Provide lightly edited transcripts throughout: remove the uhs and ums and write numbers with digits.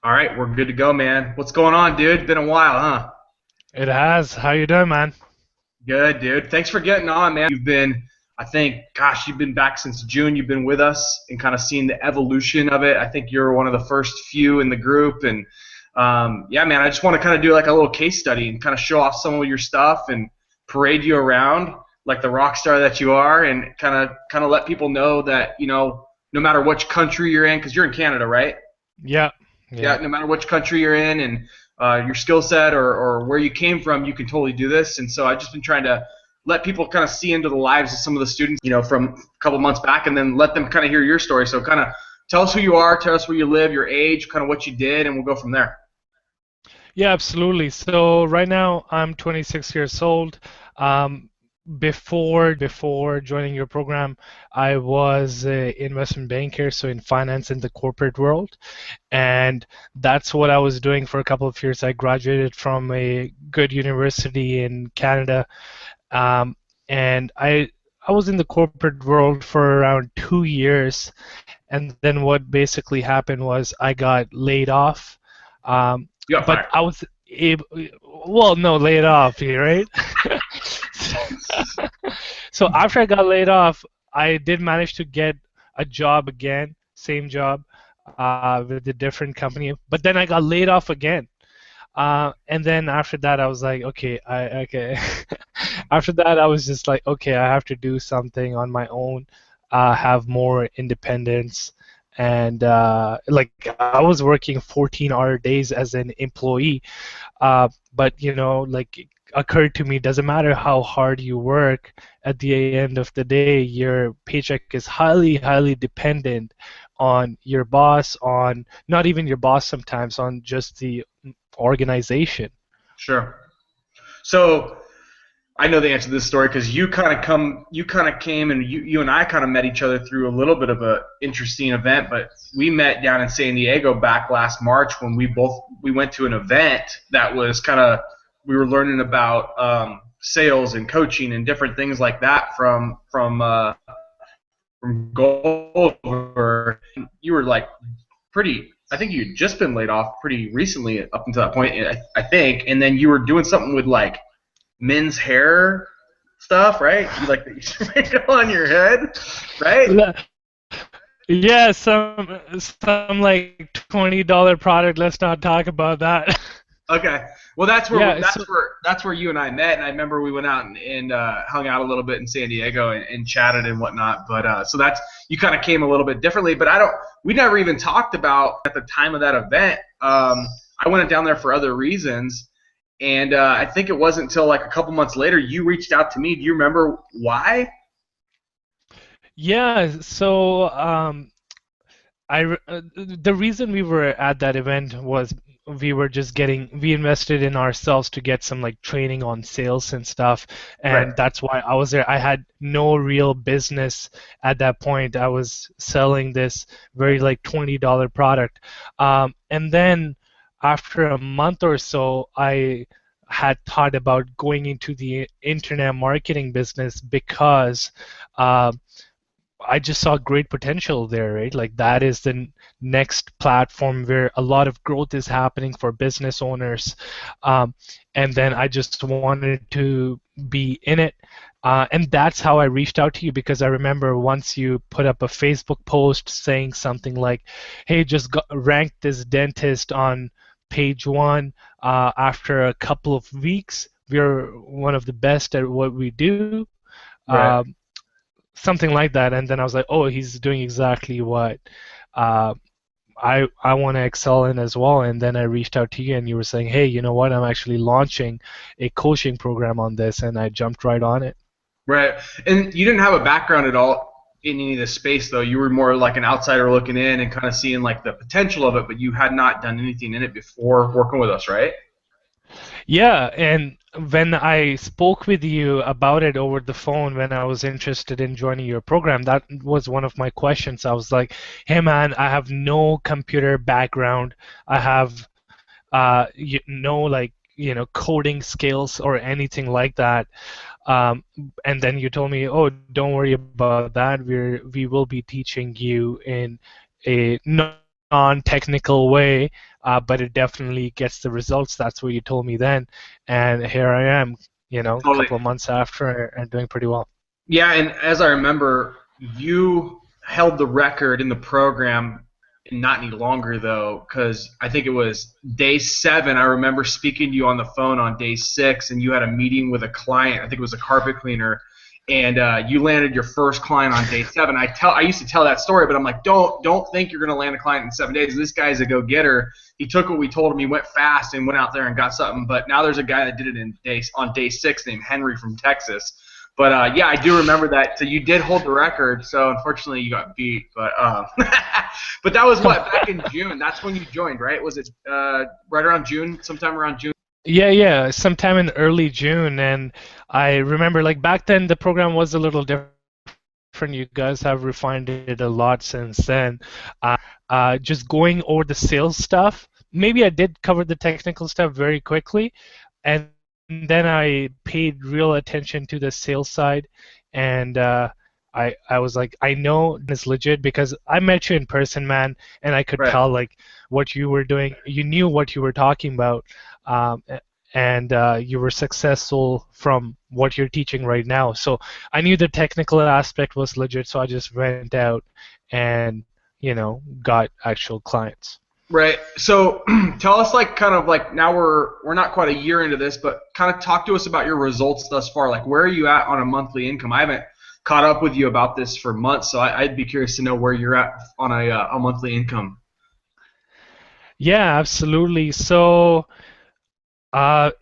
All right, we're good to go, man. What's going on, dude? Been a while, huh? It has. How you doing, man? Good, dude. Thanks for getting on, man. I think, gosh, you've been back since June. You've been with us and kind of seen the evolution of it. I think you're one of the first few in the group. And yeah, man, I just want to kind of do like a little case study and kind of show off some of your stuff and parade you around like the rock star that you are, and kind of let people know that no matter which country you're in, because you're in Canada, right? Yeah, Yeah, yeah, no matter which country you're in and your skill set or where you came from, you can totally do this. And so I've just been trying to let people kind of see into the lives of some of the students, from a couple months back, and then let them kind of hear your story. So kind of tell us who you are, tell us where you live, your age, kind of what you did, and we'll go from there. yeah, absolutely. So right now I'm 26 years old. Um, before joining your program, I was an investment banker, so in finance in the corporate world, and that's what I was doing for a couple of years. I graduated from a good university in Canada, um, and I was in the corporate world for around 2 years. And then what basically happened was I got laid off. Um, You got but fired. I was able, well, no, laid off, right? So after I got laid off, I did manage to get a job again, same job, with a different company. But then I got laid off again. And then after that, I was like, okay. After that, I was just like, okay, I have to do something on my own, have more independence. And like I was working 14-hour days as an employee, but like it occurred to me, doesn't matter how hard you work, at the end of the day, your paycheck is highly, highly dependent on your boss, on not even your boss sometimes, on just the organization. Sure. So I know the answer to this story because you kind of came and you and I kind of met each other through a little bit of a interesting event, but we met down in San Diego back last March when we went to an event that was kind of we were learning about sales and coaching and different things like that from Goldberg. You were like pretty. I think you'd just been laid off pretty recently up until that point, I think, and then you were doing something with like men's hair stuff, right? You like the sprinkle on your head, right? Yeah, some like $20 product. Let's not talk about that. Okay. Well, that's where Yeah, so that's where you and I met, and I remember we went out and hung out a little bit in San Diego and chatted and whatnot. But so that's you kind of came a little bit differently. But we never even talked about at the time of that event. I went down there for other reasons, and I think it wasn't until like a couple months later you reached out to me. Do you remember why? yeah, so the reason we were at that event was we invested in ourselves to get some like training on sales and stuff, Right. and that's why I was there. I had no real business at that point. I was selling this very like $20 product, and then after a month or so, I had thought about going into the internet marketing business because uh, I just saw great potential there, right? Like that is the next platform where a lot of growth is happening for business owners. Um, and then I just wanted to be in it. And that's how I reached out to you because I remember once you put up a Facebook post saying something like, hey, rank this dentist on page one. After a couple of weeks, we're one of the best at what we do. Right. Um, Something like that. And then I was like, oh, he's doing exactly what uh, I want to excel in as well. And then I reached out to you, and you were saying, hey, you know what? I'm actually launching a coaching program on this, and I jumped right on it. Right. And you didn't have a background at all in any of this space, though. You were more like an outsider looking in and kind of seeing like the potential of it, but you had not done anything in it before working with us, right? Yeah, and when I spoke with you about it over the phone when I was interested in joining your program, that was one of my questions. I was like, hey man, I have no computer background. I have no like coding skills or anything like that. And then you told me, oh, don't worry about that. We will be teaching you in a not non-technical way, but it definitely gets the results. That's what you told me then, and here I am, a Totally. couple of months after and doing pretty well. Yeah, and as I remember, you held the record in the program, not any longer though, because I think it was day 7. I remember speaking to you on the phone on day 6, and you had a meeting with a client. I think it was a carpet cleaner, and you landed your first client on day 7. I used to tell that story, but I'm like, don't think you're gonna land a client in 7 days. This guy's a go-getter. He took what we told him. He went fast and went out there and got something. But now there's a guy that did it on day 6 named Henry from Texas. But yeah, I do remember that. So you did hold the record. So unfortunately, you got beat. But but that was what, back in June. That's when you joined, right? Was it right around June, sometime around June? Yeah, sometime in early June, and I remember like back then the program was a little different. You guys have refined it a lot since then. Just going over the sales stuff. Maybe I did cover the technical stuff very quickly, and then I paid real attention to the sales side, and I was like, I know it's legit because I met you in person, man, and I could Right. tell like what you were doing. You knew what you were talking about, um, and you were successful from what you're teaching right now. So I knew the technical aspect was legit, so I just went out and got actual clients. Right. So tell us, like, kind of like, now we're not quite a year into this, but kind of talk to us about your results thus far. Like, where are you at on a monthly income? I haven't caught up with you about this for months, so I'd be curious to know where you're at on a monthly income. Yeah, absolutely. So uh,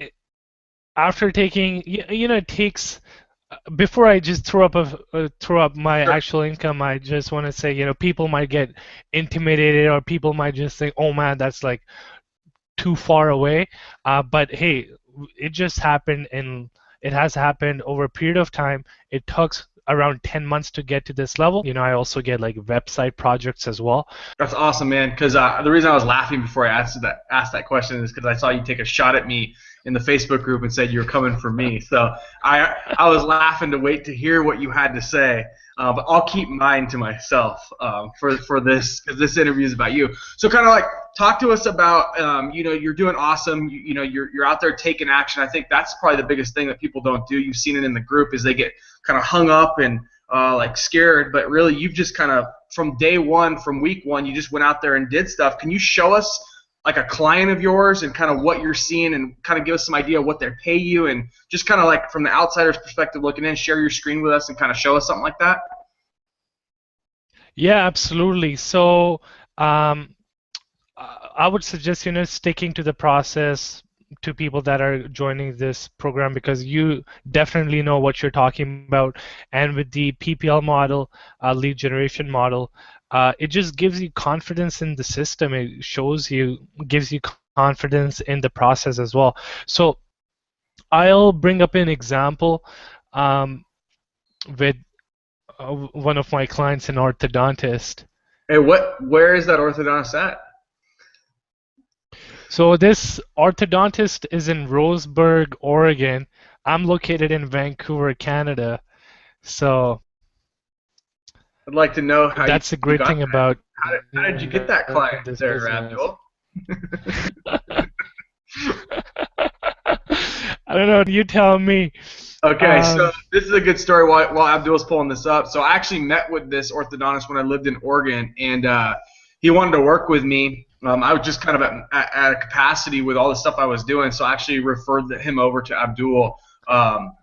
after taking, it takes before I just throw up my Sure. actual income, I just want to say, people might get intimidated or people might just think, oh man, that's like too far away. But hey, it just happened and it has happened over a period of time. It took around 10 months to get to this level. I also get like website projects as well. That's awesome, man. Because the reason I was laughing before I asked that question is because I saw you take a shot at me in the Facebook group and said you were coming for me. So I was laughing to wait to hear what you had to say. But I'll keep mine to myself for this, because this interview is about you. So kind of like talk to us about you're doing awesome. You're out there taking action. I think that's probably the biggest thing that people don't do. You've seen it in the group is they get kind of hung up and like scared, but really you've just kind of from day one, from week one, you just went out there and did stuff. Can you show us like a client of yours and kind of what you're seeing and kind of give us some idea of what they pay you and just kind of like from the outsider's perspective looking in, share your screen with us and kind of show us something like that? Yeah, absolutely. So I would suggest, sticking to the process to people that are joining this program because you definitely know what you're talking about. And with the PPL model, lead generation model, it just gives you confidence in the system. It gives you confidence in the process as well. So I'll bring up an example with one of my clients, an orthodontist. Hey, where is that orthodontist at? So this orthodontist is in Roseburg, Oregon. I'm located in Vancouver, Canada. So I'd like to know how that's a you great got thing that. about How did you get that client this there, business. Abdul? I don't know. You tell me. Okay, so this is a good story while Abdul's pulling this up. So I actually met with this orthodontist when I lived in Oregon, and he wanted to work with me. I was just kind of at a capacity with all the stuff I was doing, so I actually referred him over to Abdul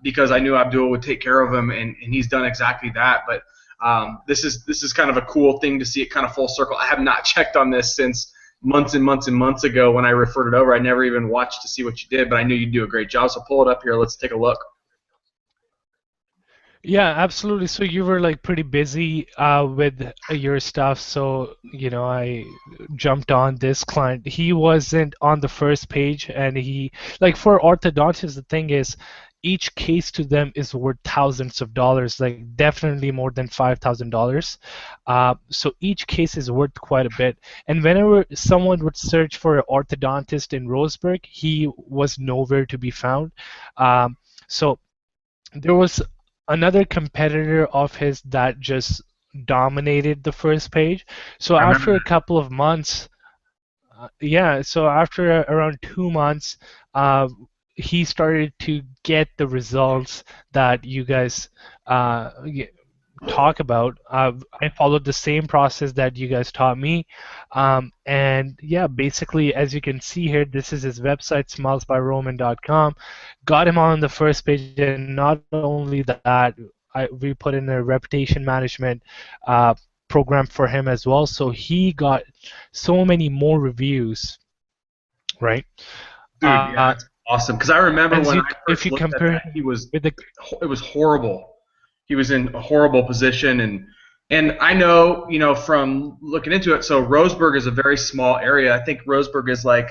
because I knew Abdul would take care of him, and he's done exactly that. But this is kind of a cool thing to see it kind of full circle. I have not checked on this since months and months and months ago when I referred it over. I never even watched to see what you did, but I knew you'd do a great job. So pull it up here. Let's take a look. Yeah, absolutely. So you were like pretty busy with your stuff, so I jumped on this client. He wasn't on the first page, and he like for orthodontists, the thing is, each case to them is worth thousands of dollars, like definitely more than $5,000. So each case is worth quite a bit. And whenever someone would search for an orthodontist in Roseburg, he was nowhere to be found. So there was another competitor of his that just dominated the first page. So I remember after a that. couple of months, yeah, so after around 2 months, uh, he started to get the results that you guys talk about. I followed the same process that you guys taught me. And yeah, basically, as you can see here, this is his website, smilesbyroman.com. Got him on the first page, and not only that, we put in a reputation management program for him as well. So he got so many more reviews, right? Dude, yeah, that's awesome. Because I remember As when you, I if first you looked at compare that, he him was with the it was horrible. He was in a horrible position, and I know, from looking into it. So Roseburg is a very small area. I think Roseburg is like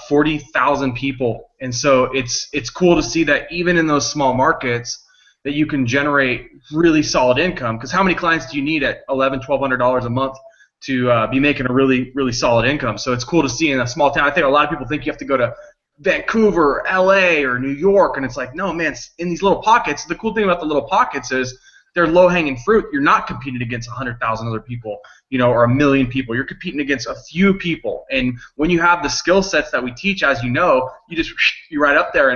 40,000 people, and so it's cool to see that even in those small markets that you can generate really solid income. Because how many clients do you need at $1,100-$1,200 a month to be making a really really solid income? So it's cool to see in a small town. I think a lot of people think you have to go to Vancouver, LA, or New York, and it's like, no, man, in these little pockets. The cool thing about the little pockets is they're low-hanging fruit. You're not competing against 100,000 other people, or a million people. You're competing against a few people. And when you have the skill sets that we teach, as you know, you right up there.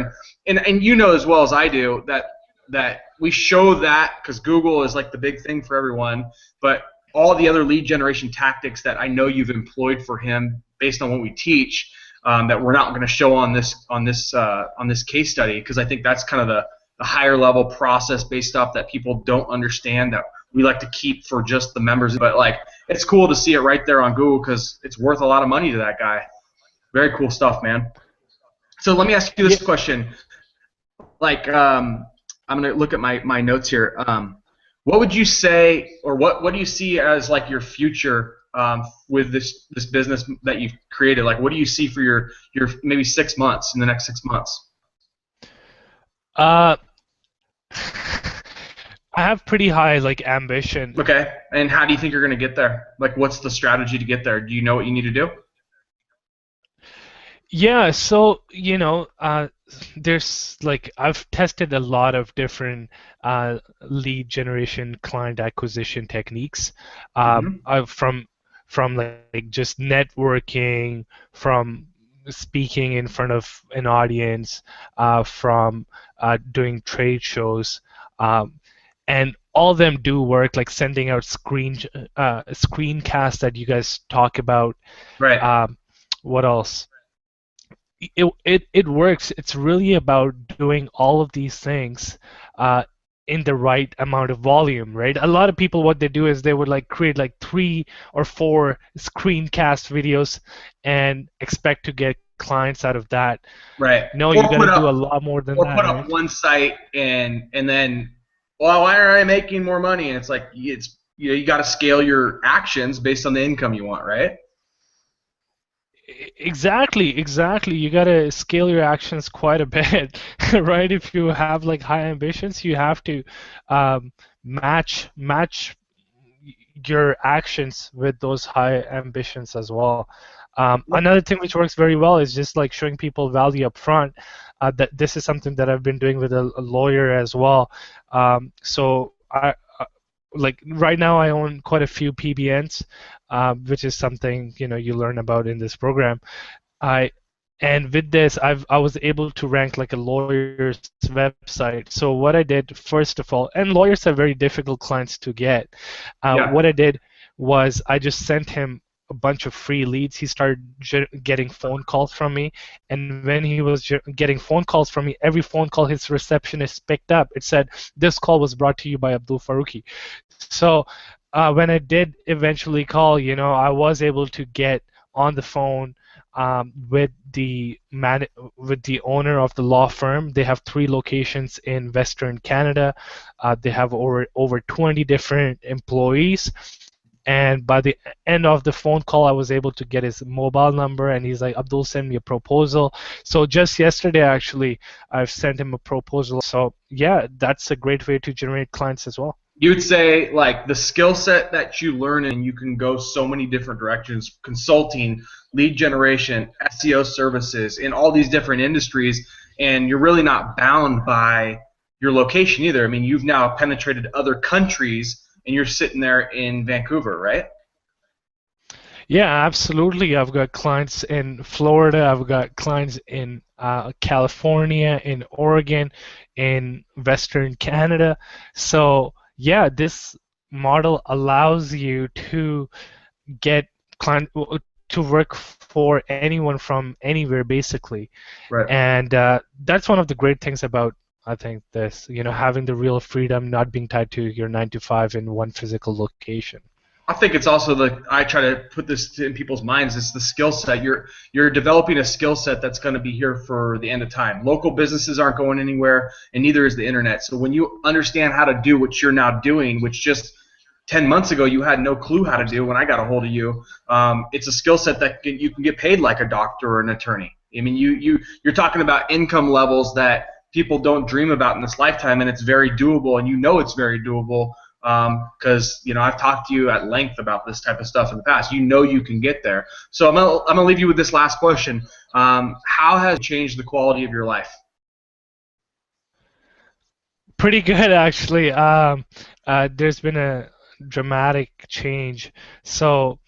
And you know as well as I do that we show that because Google is like the big thing for everyone, but all the other lead generation tactics that I know you've employed for him based on what we teach, that we're not going to show on this case study, because I think that's kind of the higher level process based stuff that people don't understand, that we like to keep for just the members. But like, it's cool to see it right there on Google because it's worth a lot of money to that guy. Very cool stuff, man. So let me ask you yeah, this question. Like, I'm gonna look at my notes here. What would you say, or what do you see as like your future, with this business that you've created? Like, what do you see for your maybe 6 months, in the next 6 months? uh, I have pretty high like ambition. Okay, and how do you think you're gonna get there? Like, what's the strategy to get there? Do you know what you need to do? Yeah, so there's like I've tested a lot of different lead generation, client acquisition techniques. Hmm. I've from like just networking, from speaking in front of an audience, from doing trade shows, um, and all of them do work. Like sending out screencasts that you guys talk about. Right. Um, what else? It works. It's really about doing all of these things in the right amount of volume, right? A lot of people, what they do is they would like create like 3 or 4 screencast videos and expect to get clients out of that. Right. No, you Or got put to do a up lot more than or that, put up right? one site and then, well, why aren't I making more money? And it's like, you got to scale your actions based on the income you want, right? Exactly, exactly. You gotta scale your actions quite a bit, right? If you have like high ambitions, you have to match your actions with those high ambitions as well. Another thing which works very well is just like showing people value up front. That this is something that I've been doing with a lawyer as well. So like right now I own quite a few PBNs, which is something you learn about in this program. I and with this, I was able to rank like a lawyer's website. So what I did first of all, and lawyers are very difficult clients to get. Yeah. What I did was I just sent him a bunch of free leads. He started getting phone calls from me, and when he was getting phone calls from me, every phone call his receptionist picked up, it said, "This call was brought to you by Abdul Faruqi." So when I did eventually call, I was able to get on the phone with with the owner of the law firm. They have 3 locations in Western Canada. They have over 20 different employees. And by the end of the phone call, I was able to get his mobile number, and he's like, "Abdul, send me a proposal." So just yesterday, actually, I've sent him a proposal. So yeah, that's a great way to generate clients as well. You'd say like the skill set that you learn, and you can go so many different directions: consulting, lead generation, SEO services, in all these different industries, and you're really not bound by your location either. I mean, you've now penetrated other countries, and you're sitting there in Vancouver, right? Yeah, absolutely. I've got clients in Florida. I've got clients in California, in Oregon, in Western Canada. So, yeah, this model allows you to get client to work for anyone from anywhere, basically. Right. And that's one of the great things about, I think, this, having the real freedom, not being tied to your 9 to 5 in one physical location. I think it's also I try to put this in people's minds. It's the skill set. You're developing a skill set that's going to be here for the end of time. Local businesses aren't going anywhere, and neither is the internet. So when you understand how to do what you're now doing, which just 10 months ago you had no clue how to do when I got a hold of you, it's a skill set that you can get paid like a doctor or an attorney. I mean, you're talking about income levels that people don't dream about in this lifetime, and it's very doable, and it's very doable because I've talked to you at length about this type of stuff in the past. You can get there. So I'm gonna leave you with this last question. How has it changed the quality of your life? Pretty good, actually. There's been a dramatic change. So,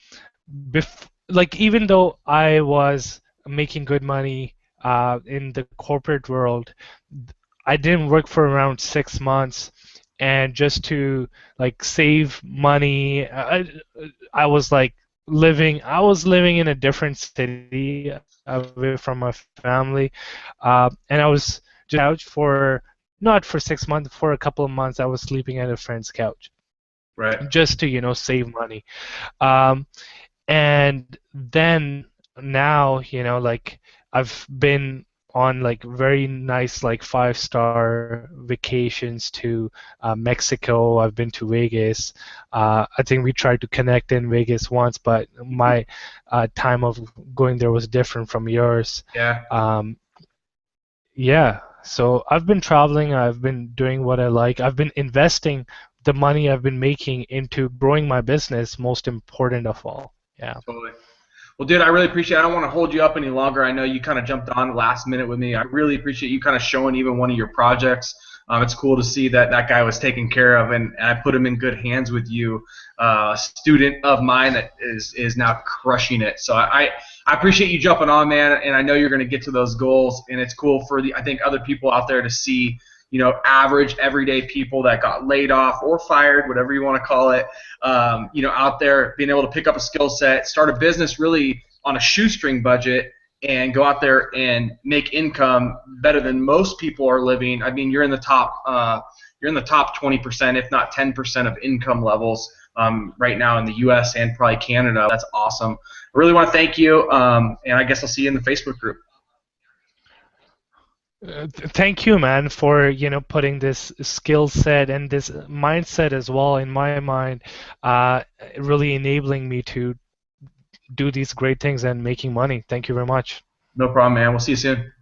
even though I was making good money in the corporate world, I didn't work for around 6 months, and just to save money, I was living in a different city away from my family, and I was just out for not for 6 months, for a couple of months. I was sleeping at a friend's couch Right. just to save money. Um, and then now, I've been on very nice 5-star vacations to Mexico. I've been to Vegas. I think we tried to connect in Vegas once, but my time of going there was different from yours. Yeah. Yeah, so I've been traveling. I've been doing what I like. I've been investing the money I've been making into growing my business, most important of all. Yeah. Totally. Well, dude, I really appreciate it. I don't want to hold you up any longer. I know you kind of jumped on last minute with me. I really appreciate you kind of showing even one of your projects. It's cool to see that that guy was taken care of, and I put him in good hands with you. A student of mine that is now crushing it. So I appreciate you jumping on, man, and I know you're going to get to those goals. And it's cool for I think other people out there to see average, everyday people that got laid off or fired, whatever you want to call it, out there being able to pick up a skill set, start a business really on a shoestring budget, and go out there and make income better than most people are living. I mean, you're in the top 20%, if not 10% of income levels right now in the U.S. and probably Canada. That's awesome. I really want to thank you, and I guess I'll see you in the Facebook group. Thank you, man, for putting this skill set and this mindset as well in my mind, really enabling me to do these great things and making money. Thank you very much. No problem, man. We'll see you soon.